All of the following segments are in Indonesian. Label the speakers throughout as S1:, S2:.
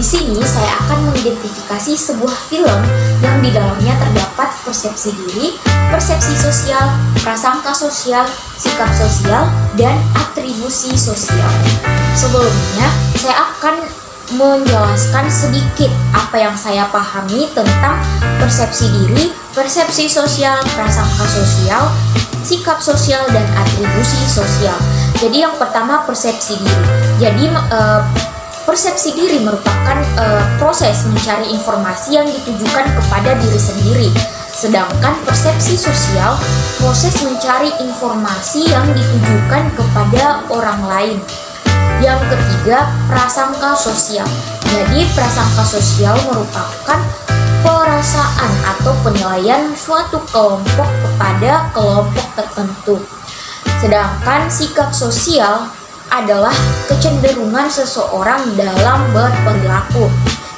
S1: sini saya akan mengidentifikasi sebuah film yang di dalamnya terdapat persepsi diri, persepsi sosial, prasangka sosial, sikap sosial, dan atribusi sosial. Sebelumnya, saya akan menjelaskan sedikit apa yang saya pahami tentang persepsi diri, persepsi sosial, prasangka sosial, sikap sosial, dan atribusi sosial. Jadi yang pertama persepsi diri. Jadi persepsi diri merupakan proses mencari informasi yang ditujukan kepada diri sendiri. Sedangkan persepsi sosial, proses mencari informasi yang ditujukan kepada orang lain. Yang ketiga, prasangka sosial. Jadi prasangka sosial merupakan perasaan atau penilaian suatu kelompok kepada kelompok tertentu. Sedangkan sikap sosial adalah kecenderungan seseorang dalam berperilaku.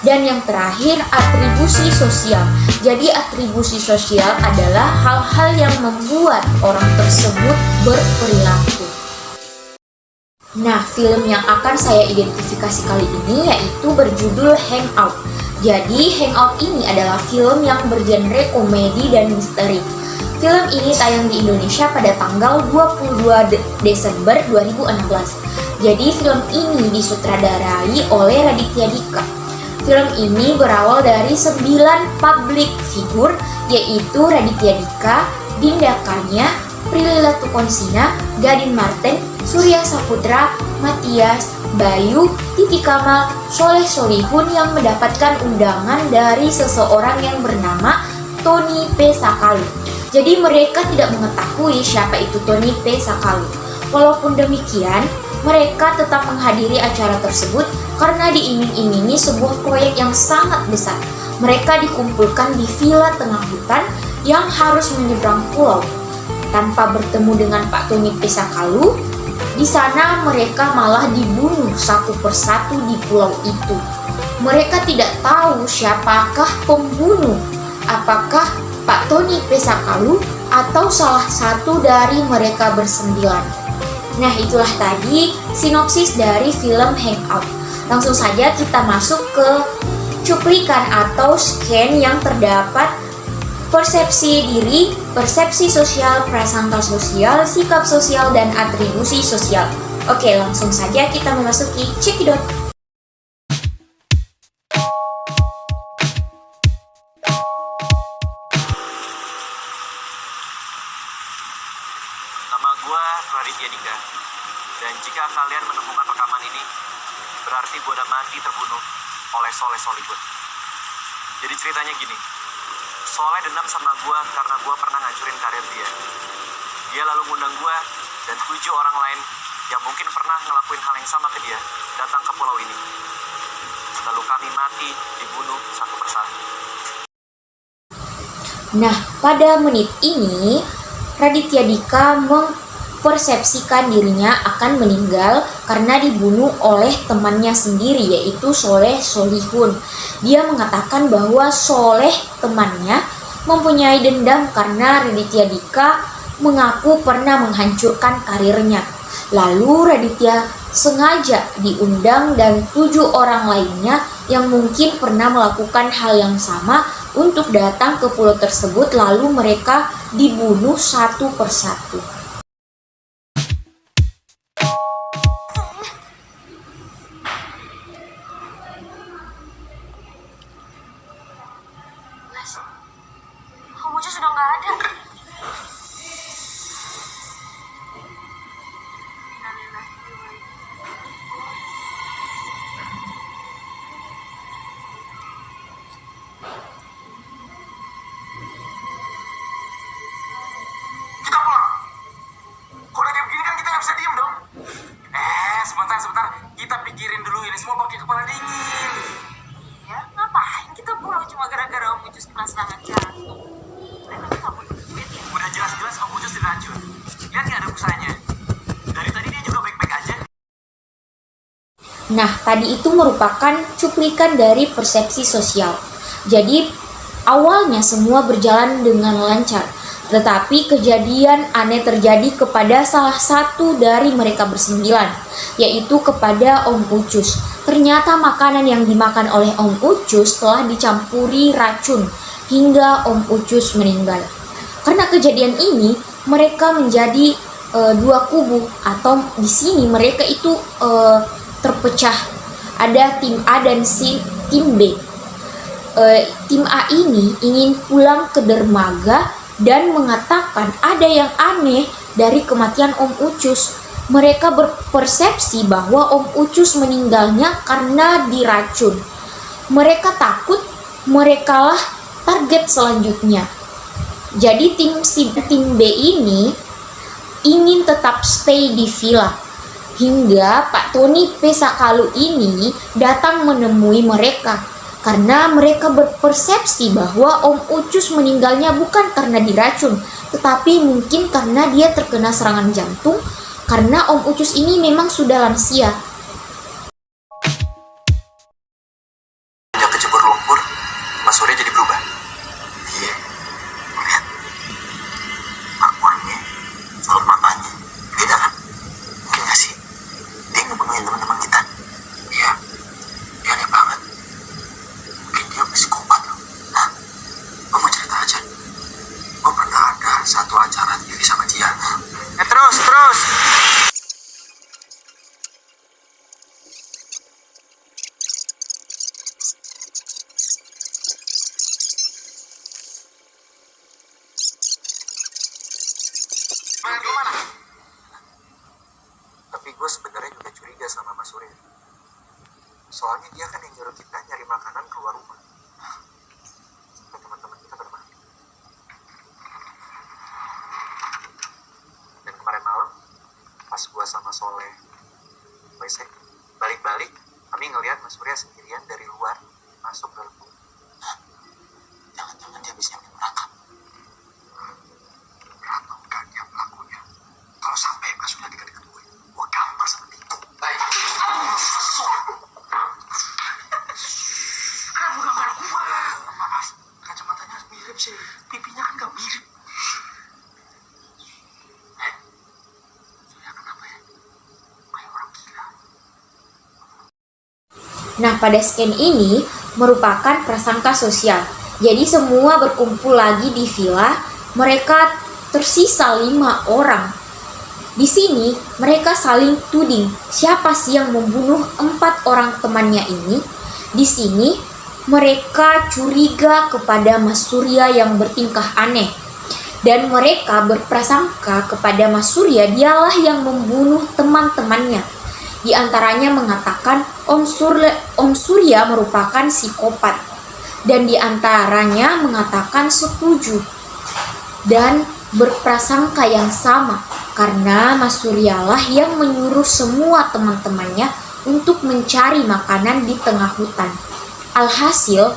S1: Dan yang terakhir, atribusi sosial. Jadi atribusi sosial adalah hal-hal yang membuat orang tersebut berperilaku. Nah, film yang akan saya identifikasi kali ini yaitu berjudul Hangout. Jadi, Hangout ini adalah film yang bergenre komedi dan misteri. Film ini tayang di Indonesia pada tanggal 22 Desember 2016. Jadi, film ini disutradarai oleh Raditya Dika. Film ini berawal dari 9 public figure, yaitu Raditya Dika, Dinda Kanya, Prilly Latuconsina, Gading Marten, Surya Saputra, Matias, Bayu, Titi Kamal, Soleh Solihun yang mendapatkan undangan dari seseorang yang bernama Tony P. Sakalu. Jadi mereka tidak mengetahui siapa itu Tony P. Sakalu. Walaupun demikian, mereka tetap menghadiri acara tersebut karena diiming-imingi sebuah proyek yang sangat besar. Mereka dikumpulkan di villa tengah hutan yang harus menyeberang pulau. Tanpa bertemu dengan Pak Tony P. Sakalu, di sana mereka malah dibunuh satu persatu di pulau itu. Mereka tidak tahu siapakah pembunuh, apakah Pak Tony P. Sakalu atau salah satu dari mereka bersembilan. Nah, itulah tadi sinopsis dari film Hangout. Langsung saja kita masuk ke cuplikan atau scan yang terdapat persepsi diri, persepsi sosial, prasangka sosial, sikap sosial, dan atribusi sosial. Oke, langsung saja kita memasuki cekidot.
S2: Nama gue Raditya Dika, dan jika kalian menemukan rekaman ini, berarti gue udah mati terbunuh oleh Soleh Solihun. Jadi ceritanya gini, Soleh dendam sama gue karena gue pernah ngancurin karir dia. Dia lalu ngundang gue dan 7 orang lain yang mungkin pernah ngelakuin hal yang sama ke dia datang ke pulau ini. Lalu kami mati, dibunuh satu persatu.
S1: Nah, pada menit ini, Raditya Dika mempersepsikan dirinya akan meninggal karena dibunuh oleh temannya sendiri, yaitu Soleh Solihun. Dia mengatakan bahwa Soleh, temannya, mempunyai dendam karena Raditya Dika mengaku pernah menghancurkan karirnya. Lalu Raditya sengaja diundang dan 7 orang lainnya yang mungkin pernah melakukan hal yang sama untuk datang ke pulau tersebut, lalu mereka dibunuh satu persatu.
S3: Kamu sudah nggak ada.
S2: Kita pulang. Kalau kayak begini kan kita nggak bisa diem dong. Sebentar. Kita pikirin dulu ini semua pakai kepala dingin.
S3: Ya, ngapain kita pulang cuma gara-gara Om Ucus kena serangan jantung? Memang kamu
S2: Udah jelas-jelas Om Ucus diracun. Lihat nggak ada busanya. Dari tadi dia juga baik-baik aja.
S1: Nah, tadi itu merupakan cuplikan dari persepsi sosial. Jadi, awalnya semua berjalan dengan lancar. Tetapi kejadian aneh terjadi kepada salah satu dari mereka bersembilan, yaitu kepada Om Ucus. Ternyata makanan yang dimakan oleh Om Ucus telah dicampuri racun hingga Om Ucus meninggal. Karena kejadian ini, mereka menjadi dua kubu, atau di sini mereka itu terpecah. Ada tim A dan tim B. Tim A ini ingin pulang ke dermaga dan mengatakan ada yang aneh dari kematian Om Ucus. Mereka berpersepsi bahwa Om Ucus meninggalnya karena diracun. Mereka takut merekalah target selanjutnya. Jadi tim B ini ingin tetap stay di villa hingga Pak Tony Pesakalu ini datang menemui mereka karena mereka berpersepsi bahwa Om Ucus meninggalnya bukan karena diracun, tetapi mungkin karena dia terkena serangan jantung karena Om Ucus ini memang sudah lansia.
S2: Sejak kecebur lumpur, Mas Surya jadi berubah. Iya, lihat. Akuannya, sorot matanya, beda kan? Mungkin gak sih? Dia ngebunuhin teman-teman kita. Iya, dia aneh banget. Mungkin dia psikopat loh. Nah, gue mau cerita aja. Gue pernah ada satu acara TV sama dia. Terus. Kemana? Tapi gue sebenarnya juga curiga sama Mas Surya. Soalnya dia kan yang nyuruh kita nyari makanan keluar rumah. Ke teman-teman kita bermain. Dan kemarin malam, pas gue sama Soleh WC, balik-balik, kami ngelihat Mas Surya sendirian dari luar masuk ke dalam rumah. Jangan-jangan dia bisa yang merangkap. Atau dia pelakunya. Kalau sampai Mas Surya dekat-dekat gue gampar sama dia. Baik. Kamu gambar gue. Maaf, kacamatanya mirip sih. Pipinya kan gak mirip. Surya kenapa ya? Kayak orang gila.
S1: Nah, pada scan ini merupakan prasangka sosial. Jadi semua berkumpul lagi di villa. Mereka tersisa 5 orang. Di sini mereka saling tuding siapa sih yang membunuh 4 orang temannya ini. Di sini mereka curiga kepada Mas Surya yang bertingkah aneh. Dan mereka berprasangka kepada Mas Surya dialah yang membunuh teman-temannya. Di antaranya mengatakan Om Surya merupakan psikopat. Dan di antaranya mengatakan setuju. Dan berprasangka yang sama karena Mas Suryalah yang menyuruh semua teman-temannya untuk mencari makanan di tengah hutan. Alhasil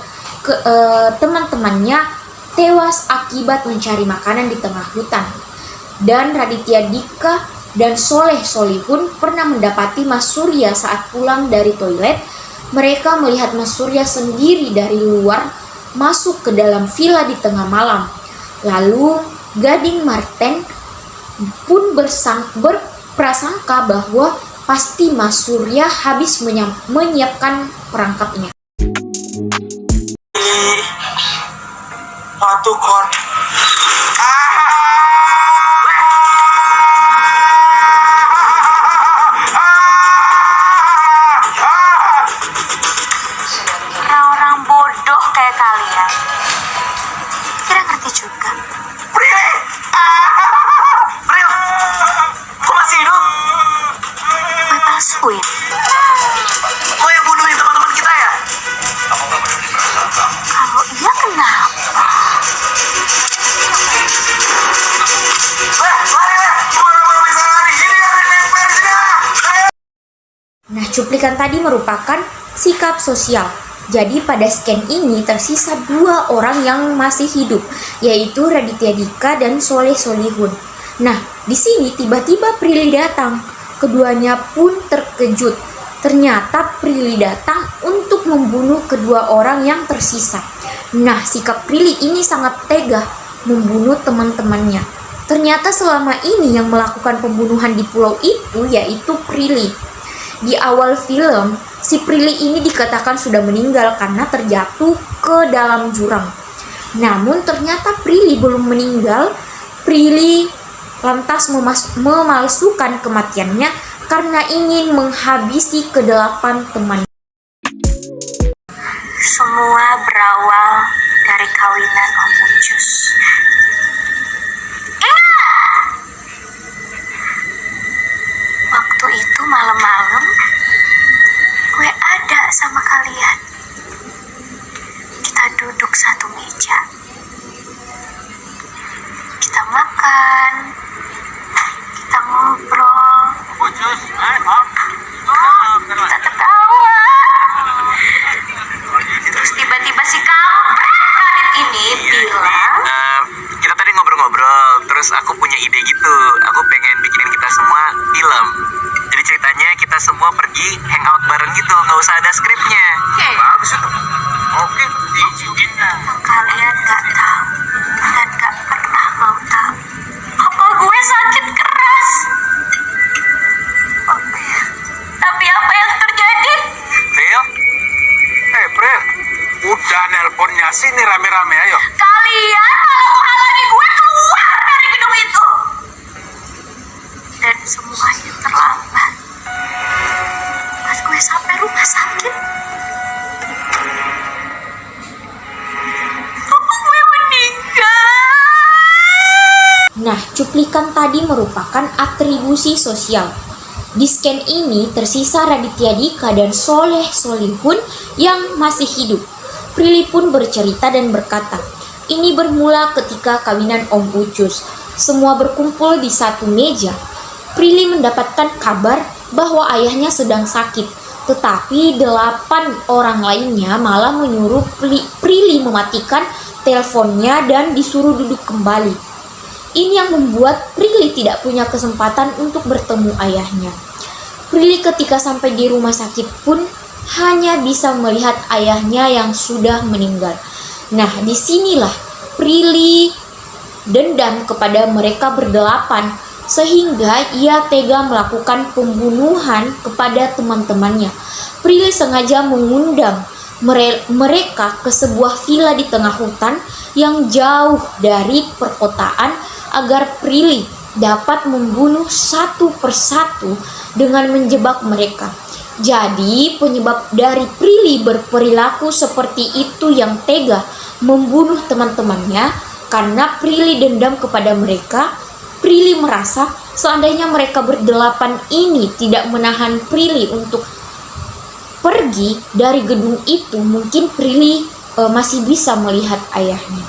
S1: teman-temannya tewas akibat mencari makanan di tengah hutan. Dan Raditya Dika dan Soleh Solihun pernah mendapati Mas Surya saat pulang dari toilet. Mereka melihat Mas Surya sendiri dari luar masuk ke dalam villa di tengah malam. Lalu Gading Marten pun berprasangka bahwa pasti Mas Surya habis menyiapkan perangkapnya.
S2: Patukon.
S3: Orang-orang bodoh kayak kalian kira ngerti juga.
S2: Prilly! Pril! Kok masih hidup?
S3: Gue palsuin.
S2: Lo yang bunuhin teman-teman kita ya?
S3: Kalau iya kenapa?
S2: Lari! Gimana lo bisa lari? Ini ada nempel di sini!
S1: Nah, cuplikan tadi merupakan sikap sosial. Jadi pada scan ini tersisa 2 orang yang masih hidup, yaitu Raditya Dika dan Soleh Solihun. Nah, di sini tiba-tiba Prilly datang. Keduanya pun terkejut. Ternyata Prilly datang untuk membunuh kedua orang yang tersisa. Nah, sikap Prilly ini sangat tega membunuh teman-temannya. Ternyata selama ini yang melakukan pembunuhan di pulau itu yaitu Prilly. Di awal film, Si Prilly ini dikatakan sudah meninggal karena terjatuh ke dalam jurang. Namun ternyata Prilly belum meninggal. Prilly lantas memalsukan kematiannya karena ingin menghabisi ke-8 teman.
S3: Semua berawal dari kawinan Om Ucus. Waktu itu malam-malam gue ada sama kalian. Kita duduk satu meja. Kita makan. Kita ngobrol. Kita ketawa. Terus tiba-tiba si kampret Radit ini bilang,
S2: Kita tadi ngobrol-ngobrol, terus aku punya ide gitu. Aku pengen bikinin kita semua film. Jadi ceritanya kita semua pergi hangout bareng gitu, nggak usah ada skripnya. Bagus itu. Oke, diizinkan.
S3: kalian gak tahu dan gak pernah mau tahu. Apa gue sakit keras? Tapi apa yang terjadi?
S2: Pril? Pril, udah nelponnya sini rame-rame, ayo.
S3: Kalian malah menghalangi gue keluar dari gedung itu. Dan semuanya terlambat. Pas gue sampai rumah sakit, apa gue meninggal?
S1: Nah, cuplikan tadi merupakan atribusi sosial. Di scan ini tersisa Raditya Dika dan Soleh Solihun yang masih hidup. Prilly pun bercerita dan berkata, ini bermula ketika kawinan Om Ucus. Semua berkumpul di satu meja. Prilly mendapatkan kabar bahwa ayahnya sedang sakit. Tetapi 8 orang lainnya malah menyuruh Prilly mematikan teleponnya dan disuruh duduk kembali. Ini yang membuat Prilly tidak punya kesempatan untuk bertemu ayahnya. Prilly ketika sampai di rumah sakit pun hanya bisa melihat ayahnya yang sudah meninggal. Nah, disinilah Prilly dendam kepada mereka berdelapan sehingga ia tega melakukan pembunuhan kepada teman-temannya. Prilly sengaja mengundang mereka ke sebuah villa di tengah hutan yang jauh dari perkotaan agar Prilly dapat membunuh satu persatu dengan menjebak mereka. Jadi penyebab dari Prilly berperilaku seperti itu yang tega membunuh teman-temannya karena Prilly dendam kepada mereka. Prilly merasa seandainya mereka berdelapan ini tidak menahan Prilly untuk pergi dari gedung itu, mungkin Prilly masih bisa melihat ayahnya.